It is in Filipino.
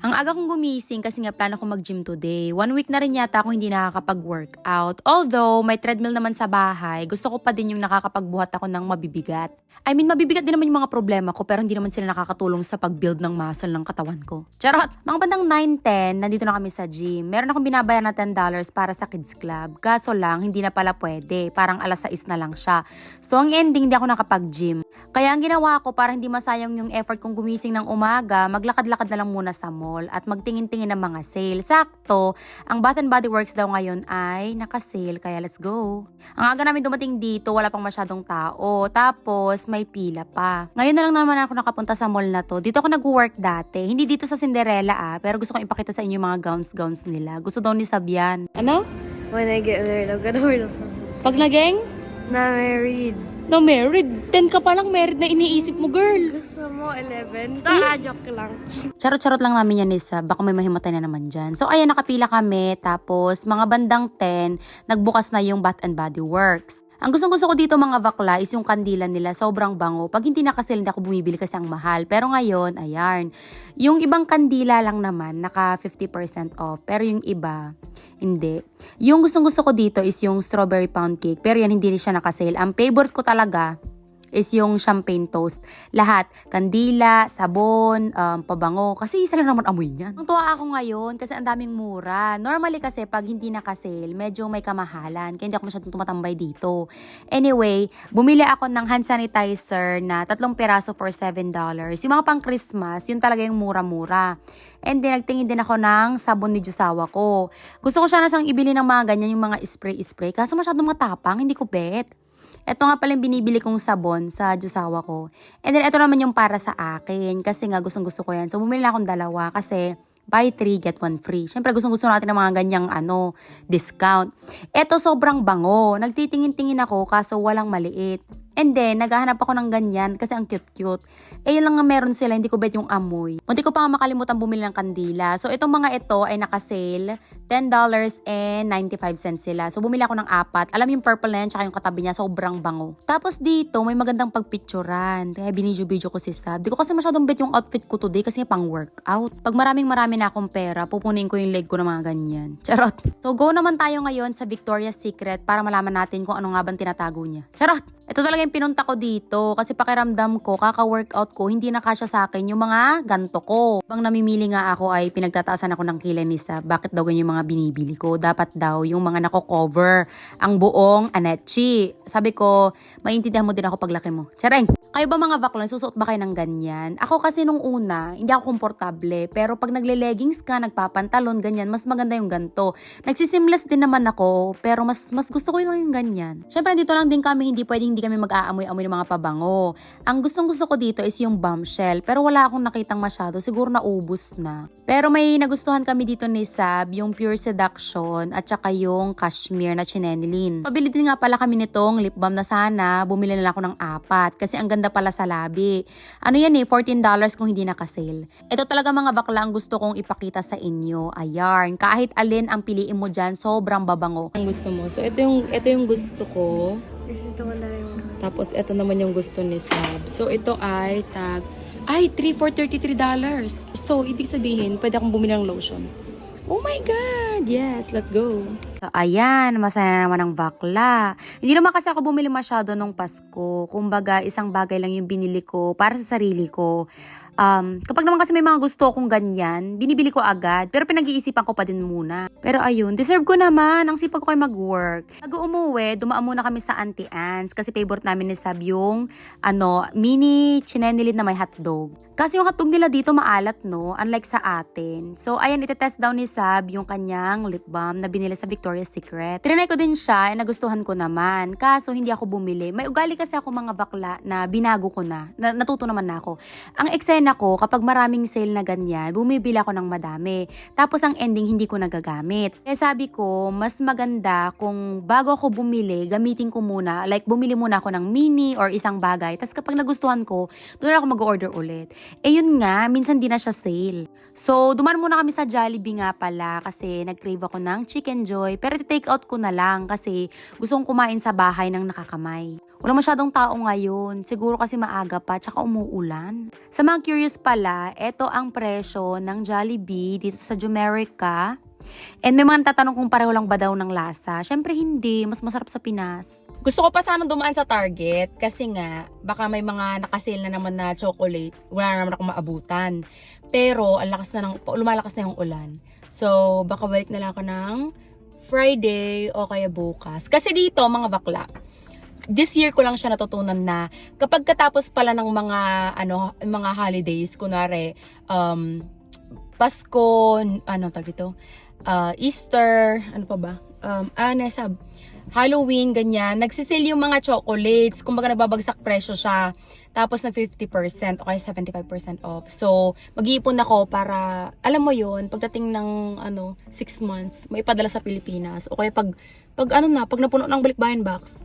Ang aga kong gumising kasi nga plano ko mag-gym today. 1 week na rin yata ako hindi nakakapag-workout. Although may treadmill naman sa bahay, gusto ko pa din yung nakakapagbuhat ako ng mabibigat. I mean, mabibigat din naman yung mga problema ko pero hindi naman sila nakakatulong sa pag-build ng muscle ng katawan ko. Charot! Mga bandang 9-10, nandito na kami sa gym. Meron akong binabayaran na $10 para sa kids club. Kaso lang, hindi na pala pwede. Parang alas 6 na lang siya. So ang ending, hindi ako nakapag-gym. Kaya ang ginawa ko para hindi masayang yung effort kong gumising ng umaga, maglakad-lakad na lang muna sa mall at magtingin-tingin ng mga sale. Sakto, ang Bath and Body Works daw ngayon ay naka-sale, kaya let's go. Ang aga namin dumating dito, wala pang masyadong tao. Tapos, may pila pa. Ngayon na lang naman ako nakapunta sa mall na to. Dito ako nag-work dati. Hindi dito sa Cinderella pero gusto kong ipakita sa inyo yung mga gowns nila. Gusto daw ni Sabian. Ano? When I get married, I'm gonna wear them. Pag naging? Na married. No, married. 10 ka pa lang married na iniisip mo, girl. Gusto mo 11? Joke lang. Charot-charot lang namin yan, Lisa. Baka may mahimatay na naman dyan. So, ayan, nakapila kami. Tapos, mga bandang 10, nagbukas na yung Bath and Body Works. Ang gustong-gusto ko dito mga bakla is yung kandila nila. Sobrang bango. Pag hindi naka-sale, hindi ako bumibili kasi ang mahal. Pero ngayon, ayan. Yung ibang kandila lang naman, naka 50% off. Pero yung iba, hindi. Yung gustong-gusto ko dito is yung strawberry pound cake. Pero yan, hindi rin siya naka-sale. Ang favorite ko talaga is yung champagne toast. Lahat, kandila, sabon, pabango. Kasi isa lang naman amoy niyan. Ang tuwa ako ngayon kasi ang daming mura. Normally kasi pag hindi naka-sale, medyo may kamahalan. Kaya hindi ako masyadong tumatambay dito. Anyway, bumili ako ng hand sanitizer na 3 piraso for $7. Yung mga pang Christmas, yun talaga yung mura-mura. And then, nagtingin din ako ng sabon ni Jusawa ko. Gusto ko siya na siyang ibili ng mga ganyan, yung mga spray-spray. Kaso masyadong matapang, hindi ko bet. Ito nga pala yung binibili kong sabon sa Jusawa ko. And then, ito naman yung para sa akin. Kasi nga, gustong-gusto ko yan. So, bumili na akong dalawa kasi buy 3, get 1 free. Siyempre, gustong-gusto natin ng mga ganyang discount. Ito, sobrang bango. Nagtitingin-tingin ako kaso walang maliit. And then, naghahanap ako ng ganyan kasi ang cute-cute. Yun lang nga meron sila, hindi ko bet yung amoy. Munti ko pa nga makalimutan bumili ng kandila. So, itong mga ito ay naka-sale. $10.95 sila. So, bumili ako ng 4. Alam yung purple na yan, tsaka yung katabi niya, sobrang bango. Tapos dito, may magandang pagpicturan. Kaya binidyo-video ko si Sab. Di ko kasi masyadong bet yung outfit ko today kasi pang workout. Pag marami na akong pera, pupunin ko yung leg ko ng mga ganyan. Charot. So, go naman tayo ngayon sa Victoria's Secret para malaman natin kung ano nga bang tinatago niya. Charot! Ito talaga yung pinunta ko dito kasi pakiramdam ko, kaka-workout ko, hindi na kasya sa akin yung mga ganto ko. Bang namimili nga ako ay pinagtataasan ako ng kilay ni Sab. Bakit daw ganyan yung mga binibili ko? Dapat daw yung mga nako-cover ang buong anechi. Sabi ko, maintindihan mo din ako paglaki mo. Chareng! Kayo ba mga bakla, susuot ba kayo ng ganyan? Ako kasi nung una, hindi ako komportable. Pero pag nagle-leggings ka, nagpapantalon, ganyan, mas maganda yung ganto. Nagsisimless din naman ako, pero mas gusto ko yung ganyan. Syempre, dito lang din kami, hindi kami mag-aamoy-amoy ng mga pabango. Ang gustong-gusto ko dito is yung bombshell, pero wala akong nakitang masyado, siguro naubos na. Pero may nagustuhan kami dito ni Sab, yung Pure Seduction at saka yung Cashmere na chinenilin. Pabili din nga pala kami nitong lip balm na sana, bumili na lang ako ng 4 kasi ang ganda pala sa labi. Ano yan $14 kung hindi naka-sale. Ito talaga mga bakla ang gusto kong ipakita sa inyo. Ayan, kahit alin ang piliin mo dyan, sobrang babango. Ang gusto mo. So ito yung gusto ko. This is the one that I want. Tapos, ito naman yung gusto ni Sab. So, ito ay 3 for $33. So, ibig sabihin, pwede akong bumili ng lotion. Oh my God! Yes, let's go! So, ayan, masaya na naman ang bakla. Hindi naman kasi ako bumili masyado nung Pasko. Kumbaga, isang bagay lang yung binili ko para sa sarili ko. Kapag naman kasi may mga gusto akong ganyan, binibili ko agad. Pero pinag-iisipan ko pa din muna. Pero ayun, deserve ko naman. Ang sipag ko ay mag-work. Nag-umuwi, dumaan muna kami sa Auntie Anne's kasi favorite namin ni Sab yung mini chinenilin na may hotdog. Kasi yung hotdog nila dito maalat, no? Unlike sa atin. So, ayan, itetest daw ni Sab yung kanyang lip balm na binili sa Victoria's Secret. Trinay ko din siya, nagustuhan ko naman. Kaso, hindi ako bumili. May ugali kasi ako mga bakla na binago ko na. Natuto naman na ako. Ang eksena ko, kapag maraming sale na ganyan, bumibili ako ng madami. Tapos, ang ending, hindi ko nagagamit. Kaya sabi ko, mas maganda kung bago ako bumili, gamitin ko muna. Like, bumili muna ako ng mini or isang bagay. Tapos, kapag nagustuhan ko, doon ako mag-order ulit. Yun nga, minsan di na siya sale. So, duman muna kami sa Jollibee nga pala kasi nag-crave ako ng Chicken Joy. Pero take out ko na lang kasi gusto kong kumain sa bahay ng nakakamay. Wala masyadong tao ngayon. Siguro kasi maaga pa, tsaka umuulan. Sa mga curious pala, ito ang presyo ng Jollibee dito sa Jumerica. And may mga tatanong kung pareho lang ba daw ng lasa. Syempre hindi, mas masarap sa Pinas. Gusto ko pa sanang dumaan sa Target kasi nga, baka may mga nakasale na naman na chocolate. Wala na naman akong maabutan. Pero, lumalakas na yung ulan. So, baka balik na lang ako ng Friday o kaya bukas. Kasi dito, mga bakla, this year ko lang siya natutunan na kapag katapos pala ng mga holidays, kunwari, Pasko, tag dito, Easter, ano pa ba? Halloween, ganyan. Nagsisale yung mga chocolates. Kumbaga nagbabagsak presyo siya. Tapos na 50% o kaya 75% off. So, mag-iipon ako para, alam mo yon pagdating ng 6 months, maipadala sa Pilipinas. O kaya pag napuno ng balikbayan box,